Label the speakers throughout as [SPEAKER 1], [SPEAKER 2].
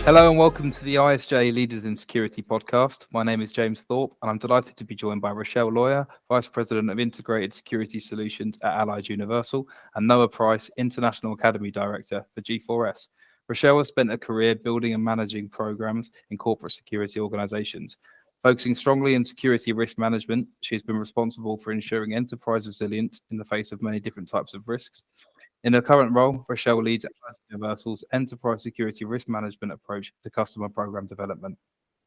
[SPEAKER 1] Hello and welcome to the ISJ Leaders in Security podcast. My name is James Thorpe and I'm delighted to be joined by Rachelle Loyear, Vice President of Integrated Security Solutions at Allied Universal, and Noah Price, International Academy Director for G4S. Rachelle has spent a career building and managing programs in corporate security organizations. Focusing strongly on security risk management, she has been responsible for ensuring enterprise resilience in the face of many different types of risks. In her current role, Rachelle leads Universal's enterprise security risk management approach to customer program development.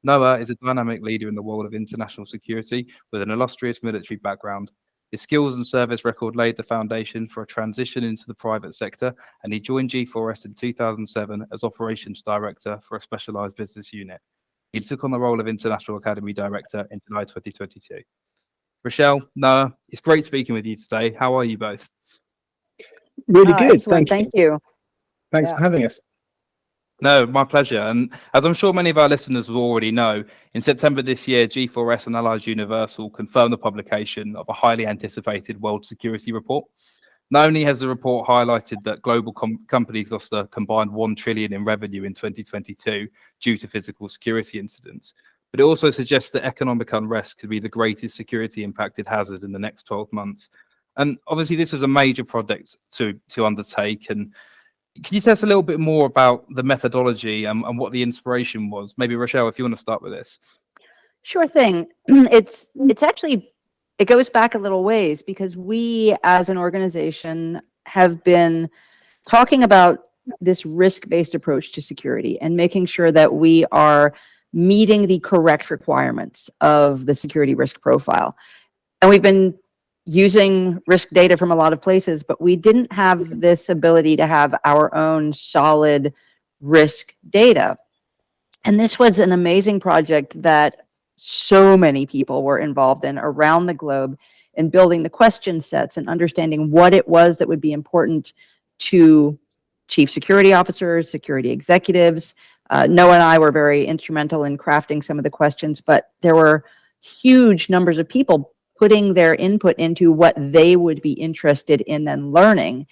[SPEAKER 1] Noah is a dynamic leader in the world of international security with an illustrious military background. His skills and service record laid the foundation for a transition into the private sector, and he joined G4S in 2007 as Operations Director for a specialized business unit. He took on the role of International Academy Director in July 2022. Rachelle, Noah, it's great speaking with you today. How are you both?
[SPEAKER 2] Really good.
[SPEAKER 3] Excellent. Thank you.
[SPEAKER 2] Thanks for having us.
[SPEAKER 1] No, my pleasure. And as I'm sure many of our listeners will already know, in September this year, G4S and Allied Universal confirmed the publication of a highly anticipated World Security Report. Not only has the report highlighted that global companies lost a combined $1 trillion in revenue in 2022 due to physical security incidents, but it also suggests that economic unrest could be the greatest security impacted hazard in the next 12 months. And obviously, this was a major project to undertake. And can you tell us a little bit more about the methodology and what the inspiration was? Maybe Rachelle, if you want to start with this.
[SPEAKER 3] Sure thing. It's actually, it goes back a little ways because we as an organization have been talking about this risk-based approach to security and making sure that we are meeting the correct requirements of the security risk profile. And we've been using risk data from a lot of places, but we didn't have this ability to have our own solid risk data. And this was an amazing project that so many people were involved in around the globe in building the question sets and understanding what it was that would be important to chief security officers, security executives. Noah and I were very instrumental in crafting some of the questions, but there were huge numbers of people putting their input into what they would be interested in then learning.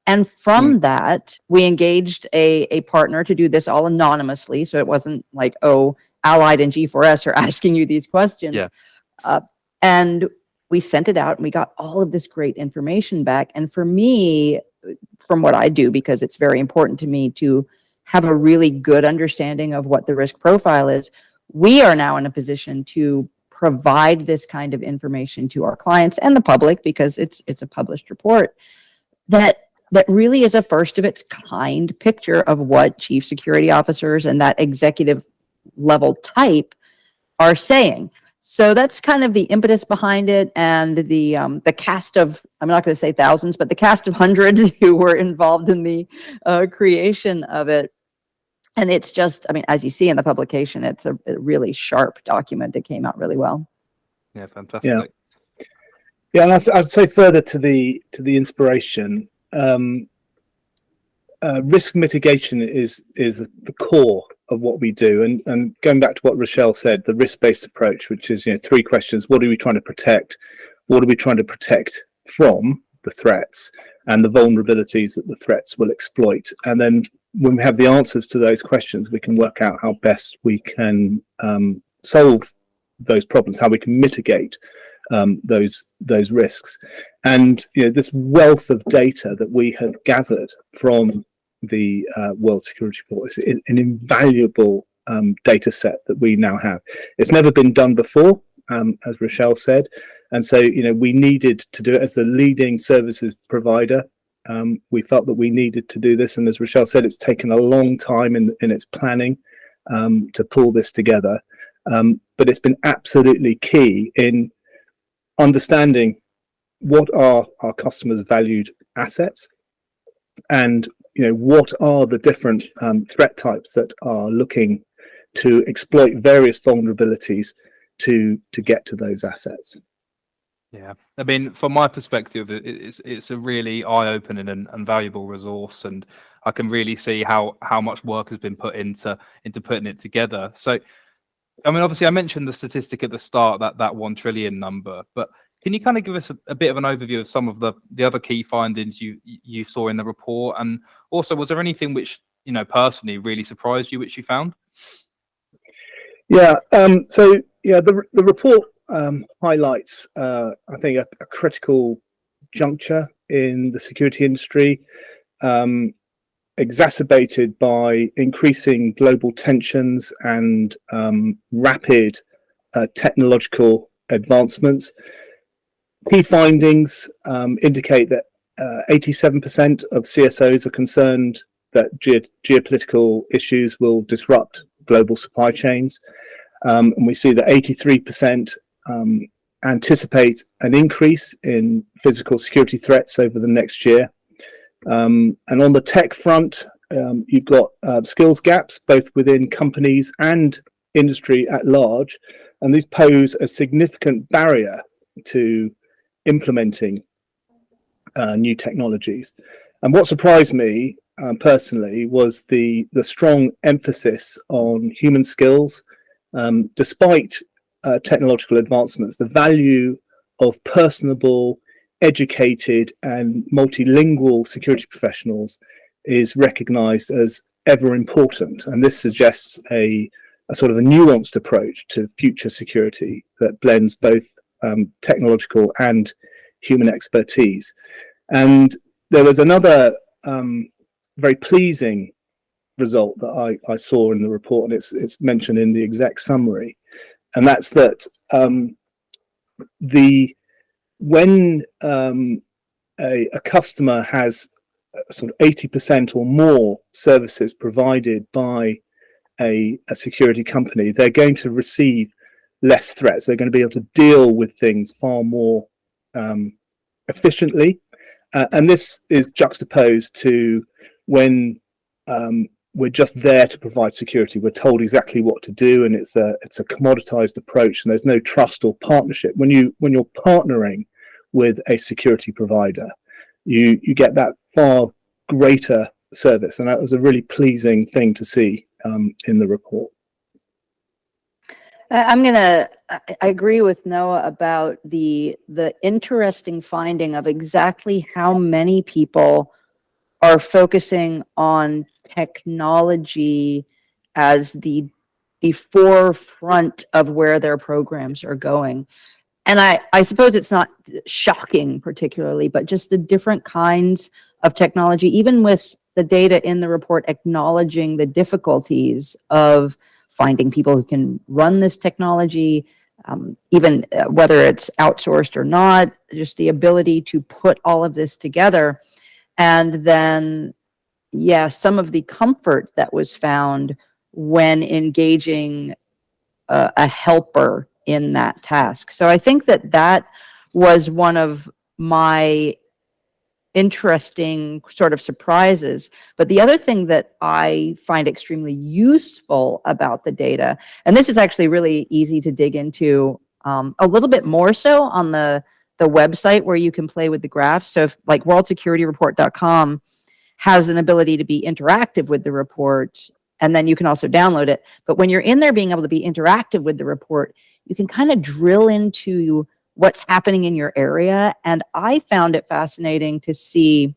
[SPEAKER 3] And from that, we engaged a partner to do this all anonymously. So it wasn't like, oh, Allied and G4S are asking you these questions.
[SPEAKER 1] Yeah.
[SPEAKER 3] And we sent it out and we got all of this great information back. And for me, from what I do, because it's very important to me to have a really good understanding of what the risk profile is, we are now in a position to provide this kind of information to our clients and the public, because it's a published report that really is a first of its kind picture of what chief security officers and that executive level type are saying. So that's kind of the impetus behind it, and the cast of, I'm not going to say thousands, but the cast of hundreds who were involved in the creation of it. And it's just, I mean, as you see in the publication, it's a really sharp document. It came out really well.
[SPEAKER 1] Yeah, fantastic.
[SPEAKER 2] Yeah, and I'd say further to the inspiration, risk mitigation is the core of what we do. And going back to what Rachelle said, the risk-based approach, which is, three questions: what are we trying to protect? What are we trying to protect from the threats and the vulnerabilities that the threats will exploit? And then when we have the answers to those questions, we can work out how best we can solve those problems, how we can mitigate those risks. And this wealth of data that we have gathered from the World Security Report is an invaluable data set that we now have. It's never been done before, as Rachelle said, and so we needed to do it as the leading services provider. We felt that we needed to do this, and as Rachelle said, it's taken a long time in its planning to pull this together, but it's been absolutely key in understanding what are our customers' valued assets, and what are the different threat types that are looking to exploit various vulnerabilities to get to those assets.
[SPEAKER 1] Yeah, I mean, from my perspective, it's a really eye-opening and valuable resource, and I can really see how much work has been put into putting it together. So, I mean, obviously, I mentioned the statistic at the start, that $1 trillion number, but can you kind of give us a bit of an overview of some of the other key findings you saw in the report, and also was there anything which personally really surprised you, which you found?
[SPEAKER 2] Yeah. The report highlights, I think, a critical juncture in the security industry, exacerbated by increasing global tensions and rapid technological advancements. Key findings indicate that 87% of CSOs are concerned that geopolitical issues will disrupt global supply chains. And we see that 83% anticipate an increase in physical security threats over the next year. And on the tech front, you've got skills gaps both within companies and industry at large, and these pose a significant barrier to implementing new technologies. And what surprised me personally was the strong emphasis on human skills. Despite technological advancements, the value of personable, educated, and multilingual security professionals is recognized as ever important. And this suggests a sort of a nuanced approach to future security that blends both technological and human expertise. And there was another very pleasing result that I saw in the report, and it's mentioned in the exec summary, and that's that when a customer has sort of 80% or more services provided by a security company, they're going to receive less threats. They're going to be able to deal with things far more efficiently. And this is juxtaposed to when we're just there to provide security. We're told exactly what to do, and it's a commoditized approach, and there's no trust or partnership. When you're partnering with a security provider, you get that far greater service, and that was a really pleasing thing to see in the report.
[SPEAKER 3] I agree with Noah about the interesting finding of exactly how many people are focusing on technology as the forefront of where their programs are going. And I suppose it's not shocking particularly, but just the different kinds of technology, even with the data in the report acknowledging the difficulties of finding people who can run this technology, even whether it's outsourced or not, just the ability to put all of this together. And then, yeah, some of the comfort that was found when engaging a helper in that task. So I think that was one of my interesting sort of surprises. But the other thing that I find extremely useful about the data, and this is actually really easy to dig into a little bit more so on the website where you can play with the graphs. So if, like, worldsecurity.report.com has an ability to be interactive with the report, and then you can also download it. But when you're in there being able to be interactive with the report, you can kind of drill into what's happening in your area. And I found it fascinating to see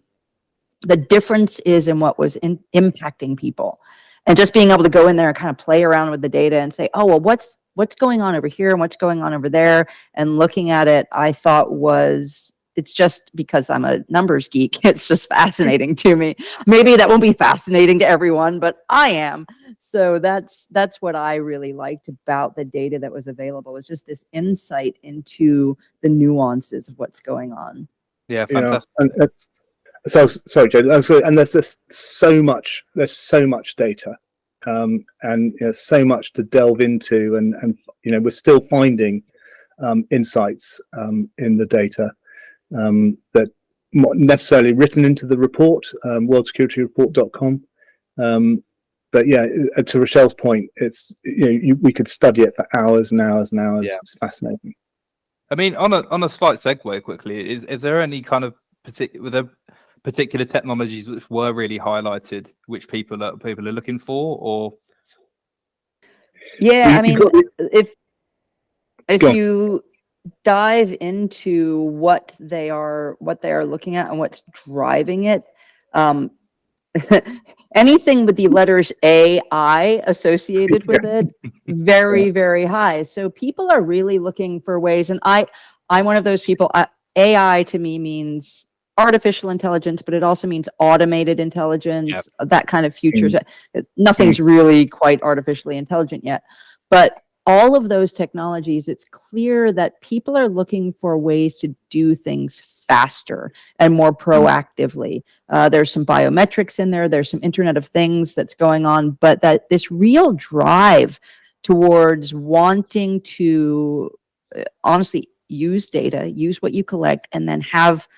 [SPEAKER 3] the difference is in what was impacting people. And just being able to go in there and kind of play around with the data and say, oh, well, what's going on over here and what's going on over there? And looking at it, I thought it's just because I'm a numbers geek, it's just fascinating to me. Maybe that won't be fascinating to everyone, but I am. So that's what I really liked about the data that was available, was just this insight into the nuances of what's going on.
[SPEAKER 1] Yeah, fantastic.
[SPEAKER 2] Yeah. Sorry, Joe. And there's just so much data, and so much to delve into, and we're still finding insights in the data that not necessarily written into the report, worldsecurity.report.com. But yeah, to Rachelle's point, it's we could study it for hours and hours and hours. Yeah. It's fascinating.
[SPEAKER 1] I mean, on a slight segue quickly, is there any kind of particular technologies which were really highlighted, which people are looking for, or?
[SPEAKER 3] Yeah, I mean, if you dive into what they are looking at and what's driving it, anything with the letters AI associated with it, very, very high. So people are really looking for ways, and I'm one of those people. AI to me means artificial intelligence, but it also means automated intelligence, that kind of futures. Nothing's really quite artificially intelligent yet, but all of those technologies, it's clear that people are looking for ways to do things faster and more proactively. There's some biometrics in there. There's some Internet of Things that's going on, but that this real drive towards wanting to honestly use data, use what you collect, and then have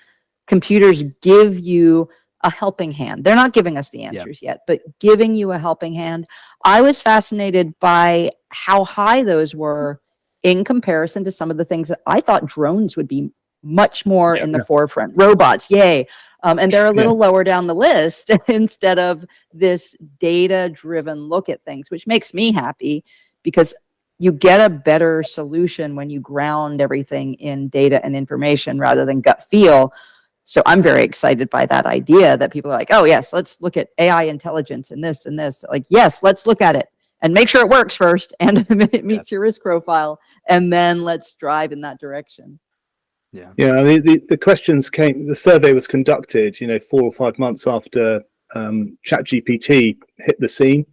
[SPEAKER 3] computers give you a helping hand. They're not giving us the answers yet, but giving you a helping hand. I was fascinated by how high those were in comparison to some of the things that I thought drones would be much more in the forefront. Robots, yay. And they're a little lower down the list instead of this data-driven look at things, which makes me happy because you get a better solution when you ground everything in data and information rather than gut feel. So I'm very excited by that idea that people are like, oh, yes, let's look at AI intelligence and this and this. Like, yes, let's look at it and make sure it works first and it meets your risk profile. And then let's drive in that direction.
[SPEAKER 2] Yeah. The questions came, the survey was conducted, 4 or 5 months after ChatGPT hit the scene.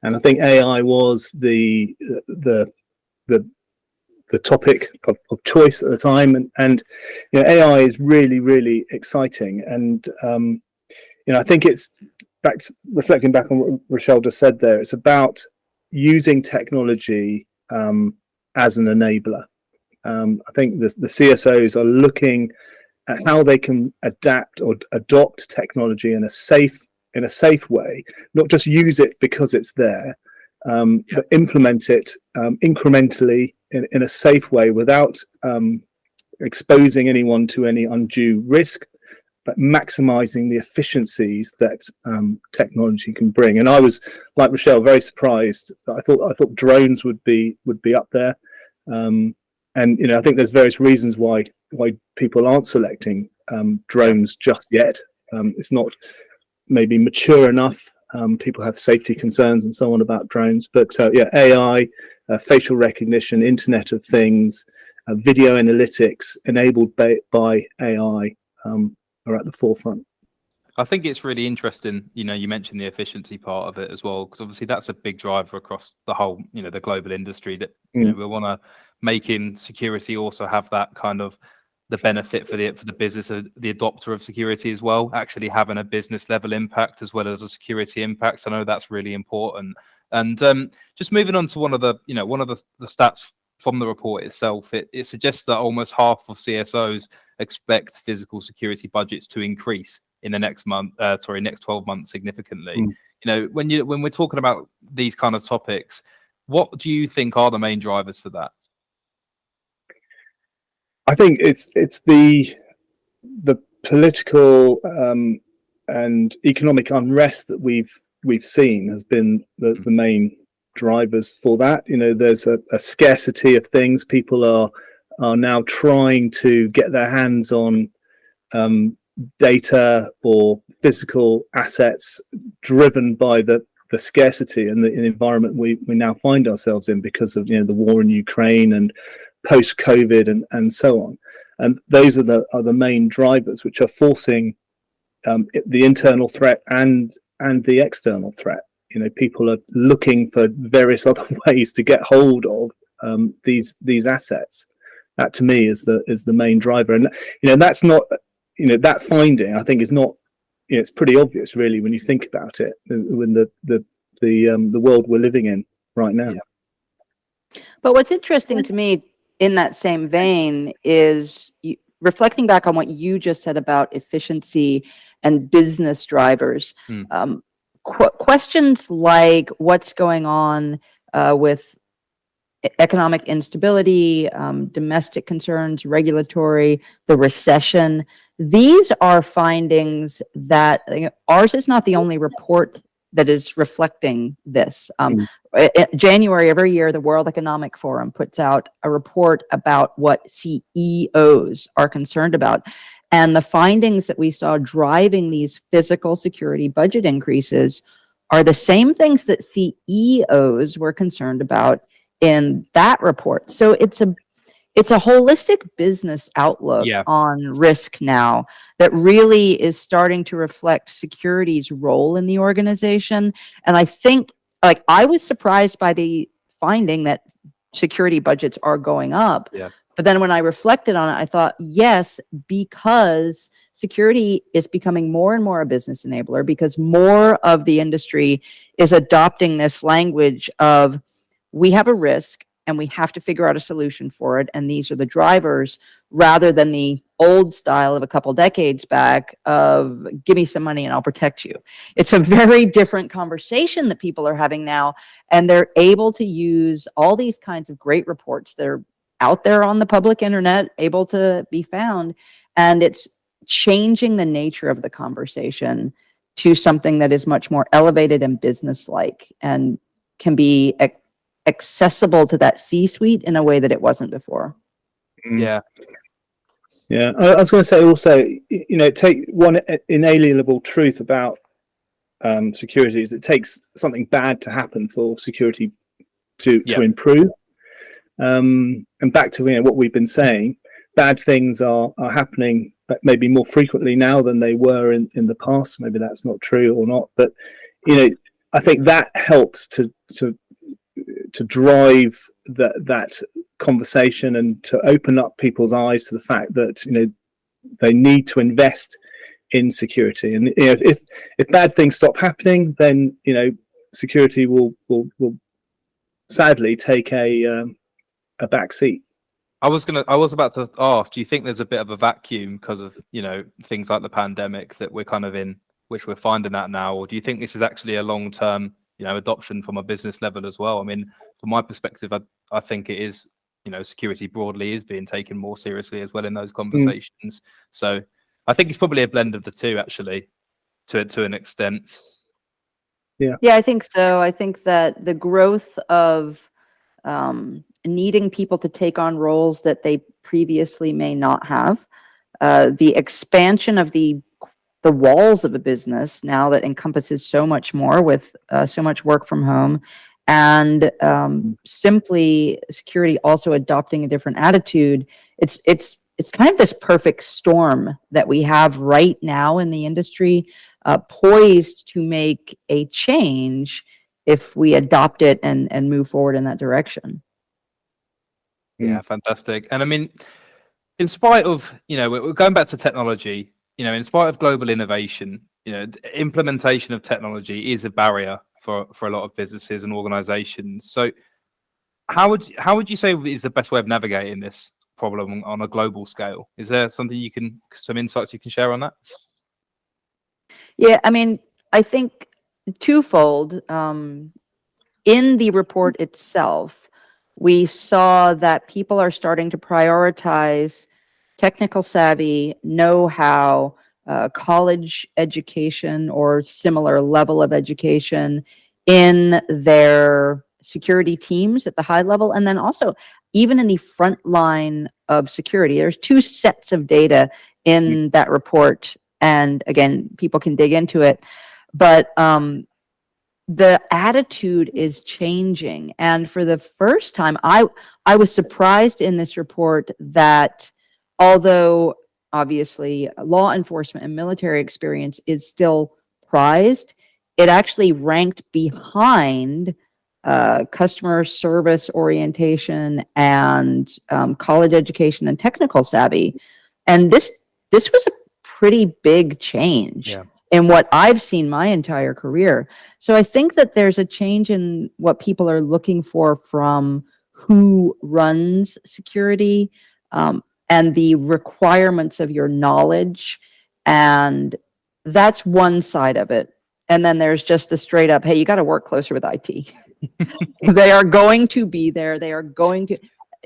[SPEAKER 2] And I think AI was the topic of choice at the time, and AI is really, really exciting. And I think it's reflecting back on what Rachelle just said there. It's about using technology as an enabler. I think the CSOs are looking at how they can adapt or adopt technology in a safe way, not just use it because it's there, but implement it incrementally in a safe way without exposing anyone to any undue risk, but maximizing the efficiencies that technology can bring. And I was, like Rachelle, very surprised. I thought drones would be up there, and I think there's various reasons why people aren't selecting drones just yet. It's not maybe mature enough. People have safety concerns and so on about drones, but AI, facial recognition, Internet of Things, video analytics enabled by AI are at the forefront.
[SPEAKER 1] I think it's really interesting, you mentioned the efficiency part of it as well, because obviously that's a big driver across the whole, the global industry, that we want to make in security also have that kind of the benefit for the business, the adopter of security as well, actually having a business level impact as well as a security impact. I know that's really important. And just moving on to one of the stats from the report itself, it suggests that almost half of CSOs expect physical security budgets to increase in the next 12 months significantly. When we're talking about these kind of topics, what do you think are the main drivers for that?
[SPEAKER 2] I think it's the political and economic unrest that we've seen has been the main drivers for that. There's a scarcity of things. People are now trying to get their hands on data or physical assets driven by the scarcity and the environment we now find ourselves in because of the war in Ukraine and post-COVID and so on. And those are the main drivers which are forcing the internal threat and the external threat. People are looking for various other ways to get hold of these assets. That to me is the main driver. And that's not that finding, I think, is not it's pretty obvious really when you think about it, when the world we're living in right now.
[SPEAKER 3] But what's interesting to me in that same vein is reflecting back on what you just said about efficiency and business drivers. Questions like what's going on with economic instability, domestic concerns, regulatory, the recession. These are findings that ours is not the only report that is reflecting this.
[SPEAKER 2] Mm.
[SPEAKER 3] January every year, the World Economic Forum puts out a report about what CEOs are concerned about. And the findings that we saw driving these physical security budget increases are the same things that CEOs were concerned about in that report. So it's a holistic business outlook
[SPEAKER 1] Yeah.
[SPEAKER 3] on risk now that really is starting to reflect security's role in the organization. And I think, like, I was surprised by the finding that security budgets are going up.
[SPEAKER 1] Yeah.
[SPEAKER 3] But then when I reflected on it, I thought, yes, because security is becoming more and more a business enabler, because more of the industry is adopting this language of, we have a risk and we have to figure out a solution for it, and these are the drivers, rather than the old style of a couple decades back of, give me some money and I'll protect you. It's a very different conversation that people are having now, and they're able to use all these kinds of great reports. They're out there on the public internet, able to be found, and it's changing the nature of the conversation to something that is much more elevated and business-like, and can be accessible to that C-suite in a way that it wasn't before.
[SPEAKER 1] Yeah.
[SPEAKER 2] Yeah, I was going to say also, take one inalienable truth about security is it takes something bad to happen for security to improve. And back to what we've been saying, bad things are happening maybe more frequently now than they were in the past. Maybe that's not true or not, but I think that helps to drive that conversation and to open up people's eyes to the fact that they need to invest in security. And if bad things stop happening, then security will sadly take a back seat.
[SPEAKER 1] I was about to ask, do you think there's a bit of a vacuum because of things like the pandemic that we're kind of in, which we're finding that now, or do you think this is actually a long-term adoption from a business level as well? I mean, from my perspective, I think it is, security broadly is being taken more seriously as well in those conversations. So I think it's probably a blend of the two, actually, to an extent.
[SPEAKER 3] Yeah, I think so. I think that the growth of needing people to take on roles that they previously may not have, the expansion of the walls of a business now that encompasses so much more with so much work from home, and simply security also adopting a different attitude. It's kind of this perfect storm that we have right now in the industry, poised to make a change if we adopt it and move forward in that direction.
[SPEAKER 1] Yeah, fantastic. And I mean, in spite of, we're going back to technology, in spite of global innovation, implementation of technology is a barrier for a lot of businesses and organizations. So how would you say is the best way of navigating this problem on a global scale? Is there something some insights you can share on that?
[SPEAKER 3] Yeah, I mean, I think twofold. In the report itself, we saw that people are starting to prioritize technical savvy, know-how, college education or similar level of education in their security teams at the high level, and then also even in the front line of security. There's two sets of data in that report, and again, people can dig into it, but the attitude is changing. And for the first time, I was surprised in this report that although obviously law enforcement and military experience is still prized, it actually ranked behind customer service orientation and college education and technical savvy. And this was a pretty big change in what I've seen my entire career. So I think that there's a change in what people are looking for from who runs security, and the requirements of your knowledge. And that's one side of it. And then there's just a straight up, hey, you got to work closer with IT. They are going to be there. They are going to,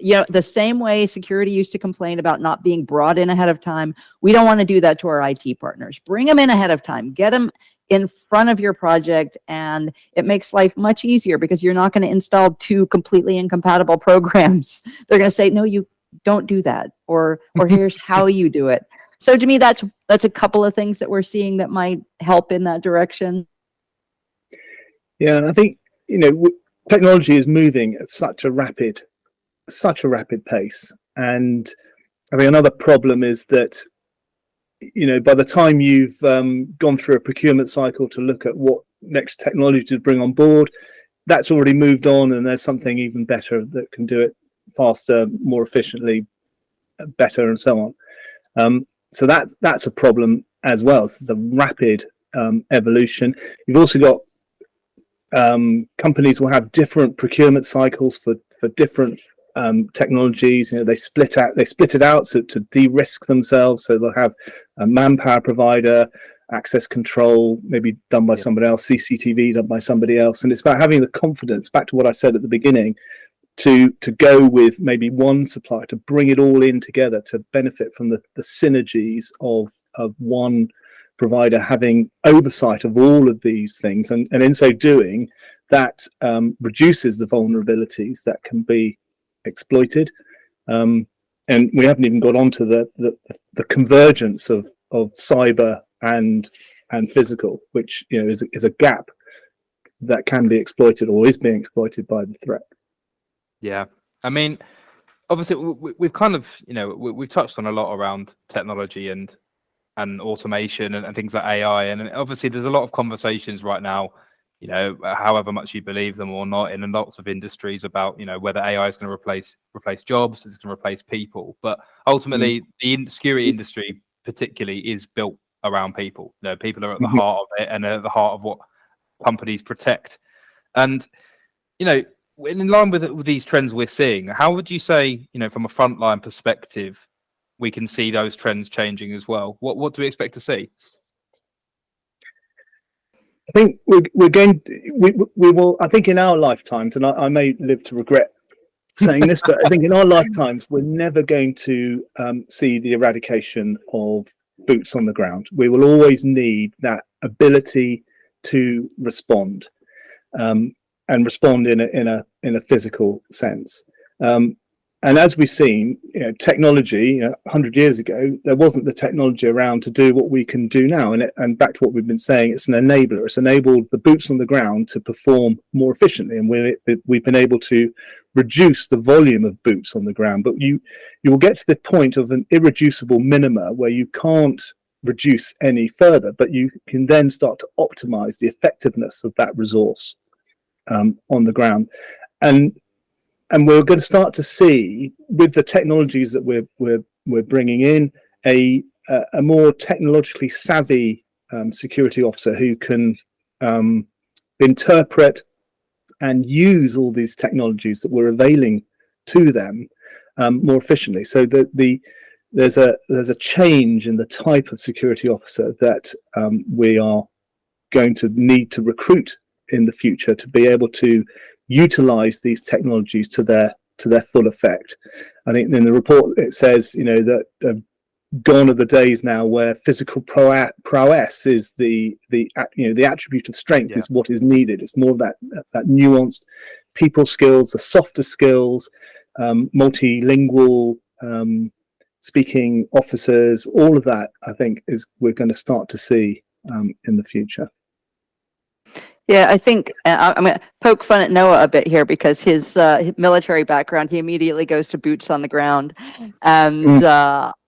[SPEAKER 3] the same way security used to complain about not being brought in ahead of time, we don't want to do that to our IT partners. Bring them in ahead of time, get them in front of your project, and it makes life much easier because you're not going to install two completely incompatible programs. They're going to say, no, you don't do that, or here's how you do it. So to me, that's a couple of things that we're seeing that might help in that direction.
[SPEAKER 2] Yeah, and I think, technology is moving at such a rapid pace. And I think another problem is that, by the time you've gone through a procurement cycle to look at what next technology to bring on board, that's already moved on, and there's something even better that can do it faster, more efficiently, better, and so on. So that's a problem as well. It's the rapid evolution. You've also got companies will have different procurement cycles for different technologies. They split it out to de-risk themselves. So they'll have a manpower provider, access control maybe done by somebody else, CCTV done by somebody else, and it's about having the confidence, back to what I said at the beginning, to go with maybe one supplier, to bring it all in together, to benefit from the synergies of one provider having oversight of all of these things, and in so doing, that reduces the vulnerabilities that can be exploited. And we haven't even got onto the convergence of cyber and physical, which is a gap that can be exploited or is being exploited by the threat.
[SPEAKER 1] Yeah, I mean, obviously we've kind of we've touched on a lot around technology and automation and things like AI, and obviously there's a lot of conversations right now, however much you believe them or not, in lots of industries about whether AI is going to replace jobs, it's going to replace people, but ultimately the security industry particularly is built around people. People are at the heart of it and at the heart of what companies protect. And in line with these trends we're seeing, how would you say, from a frontline perspective, we can see those trends changing as well? What do we expect to see?
[SPEAKER 2] I think we will. I think in our lifetimes, and I may live to regret saying this, but I think in our lifetimes we're never going to see the eradication of boots on the ground. We will always need that ability to respond, and respond in a physical sense. And as we've seen, technology, 100 years ago, there wasn't the technology around to do what we can do now. And back to what we've been saying, it's an enabler. It's enabled the boots on the ground to perform more efficiently. And we've been able to reduce the volume of boots on the ground. But you will get to the point of an irreducible minima where you can't reduce any further, but you can then start to optimize the effectiveness of that resource on the ground. And we're going to start to see, with the technologies that we're bringing in, a more technologically savvy security officer who can interpret and use all these technologies that we're availing to them more efficiently. So there's a change in the type of security officer that we are going to need to recruit in the future to be able to utilize these technologies to their full effect. I think in the report it says, that gone are the days now where physical prowess is the attribute of strength is what is needed. It's more of that nuanced people skills, the softer skills, multilingual speaking officers. All of that, I think, we're going to start to see in the future.
[SPEAKER 3] Yeah, I think I'm going to poke fun at Noah a bit here because his military background, he immediately goes to boots on the ground. And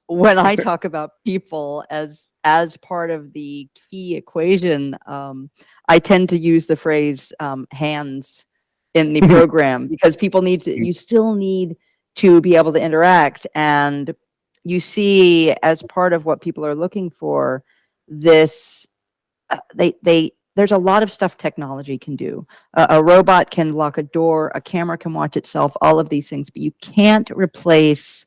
[SPEAKER 3] when I talk about people as part of the key equation, I tend to use the phrase hands in the program because people you still need to be able to interact. And you see, as part of what people are looking for, this, there's a lot of stuff technology can do. A robot can lock a door, a camera can watch itself, all of these things, but you can't replace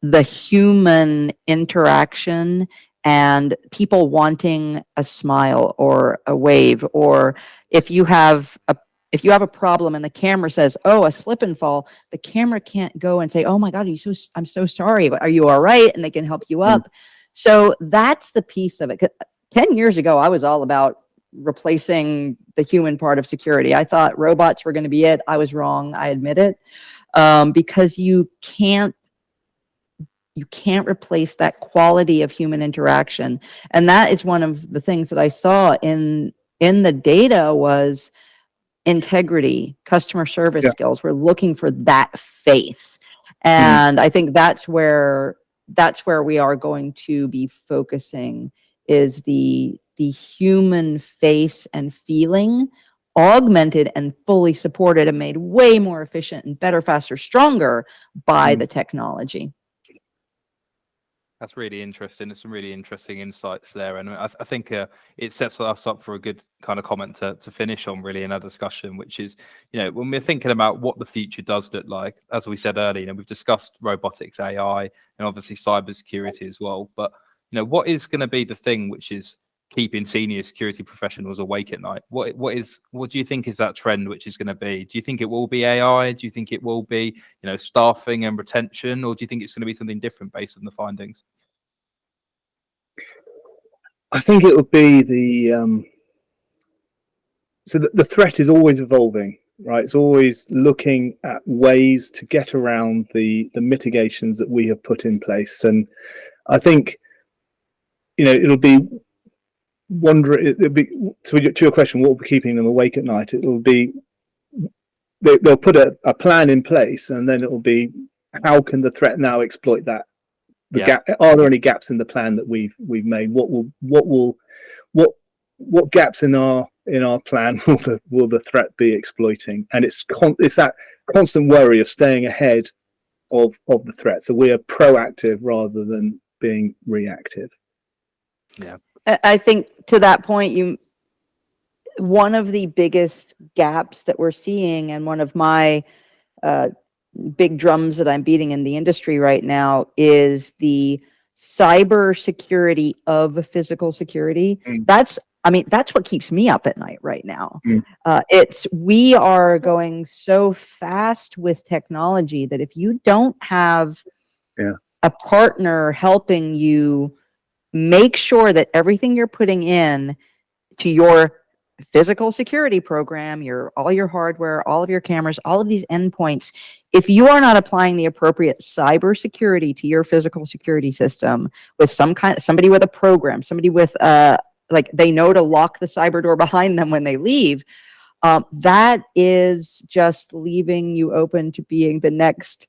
[SPEAKER 3] the human interaction and people wanting a smile or a wave, or if you have if you have a problem and the camera says, oh, a slip and fall, the camera can't go and say, oh my God, I'm so sorry. Are you all right? And they can help you up. So that's the piece of it. 10 years ago, I was all about replacing the human part of security. I thought robots were going to be it. I was wrong. I admit it. Because you can't replace that quality of human interaction. And that is one of the things that I saw in the data was integrity, customer service skills. We're looking for that face. And I think that's where we are going to be focusing, is the human face and feeling augmented and fully supported and made way more efficient and better, faster, stronger by the technology.
[SPEAKER 1] That's really interesting. There's some really interesting insights there, and I think it sets us up for a good kind of comment to finish on, really, in our discussion, which is, when we're thinking about what the future does look like, as we said earlier, we've discussed robotics, AI, and obviously cybersecurity as well. But what is going to be the thing which is keeping senior security professionals awake at night? What do you think is that trend which is going to be? Do you think it will be AI? Do you think it will be, staffing and retention, or do you think it's going to be something different based on the findings?
[SPEAKER 2] I think it would be the threat is always evolving, right? It's always looking at ways to get around the mitigations that we have put in place. And I think, it'll be to your question, what will be keeping them awake at night? It'll be they'll put a plan in place, and then it'll be, how can the threat now exploit that? Gap, are there any gaps in the plan that we've made? What gaps in our plan will the threat be exploiting? And it's that constant worry of staying ahead of the threat. So we are proactive rather than being reactive.
[SPEAKER 1] Yeah.
[SPEAKER 3] I think to that point, one of the biggest gaps that we're seeing, and one of my big drums that I'm beating in the industry right now, is the cyber security of physical security. That's what keeps me up at night right now. We are going so fast with technology that if you don't have a partner helping you make sure that everything you're putting in to your physical security program, all your hardware, all of your cameras, all of these endpoints, if you are not applying the appropriate cyber security to your physical security system with somebody with a program, somebody with they know to lock the cyber door behind them when they leave, that is just leaving you open to being the next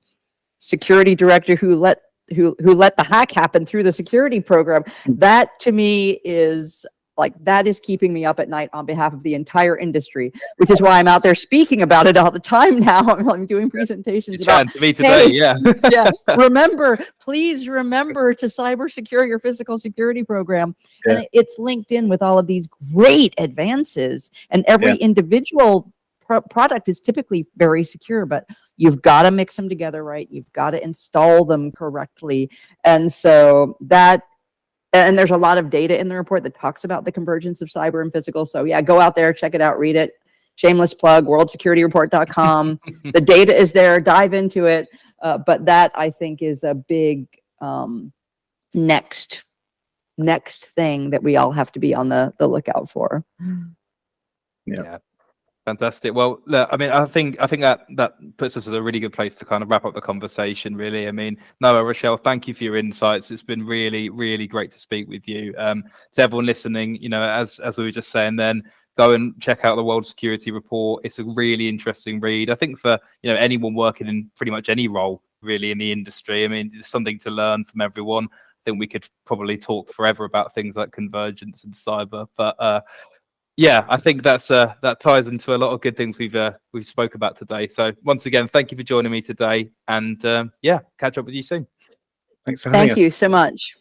[SPEAKER 3] security director who let the hack happen through the security program. That to me is that is keeping me up at night on behalf of the entire industry, which is why I'm out there speaking about it all the time now. I'm doing presentations about,
[SPEAKER 1] to me today,
[SPEAKER 3] yes, please remember to cyber secure your physical security program. And it's linked in with all of these great advances, and every individual product is typically very secure, but you've got to mix them together right. You've got to install them correctly. And so and there's a lot of data in the report that talks about the convergence of cyber and physical. So go out there, check it out, read it. Shameless plug, worldsecurity.report.com. The data is there, dive into it. But that, I think, is a big next thing that we all have to be on the lookout for.
[SPEAKER 1] Yeah. Fantastic. Well, look, I think that puts us at a really good place to kind of wrap up the conversation, really. Noah, Rachelle, thank you for your insights. It's been really, really great to speak with you. To everyone listening, as we were just saying then, go and check out the World Security Report. It's a really interesting read. I think for, anyone working in pretty much any role, really, in the industry, there's something to learn from everyone. I think we could probably talk forever about things like convergence and cyber, but I think that ties into a lot of good things we've spoke about today. So once again, thank you for joining me today, and catch up with you soon.
[SPEAKER 2] Thanks for having us.
[SPEAKER 3] Thank you so much.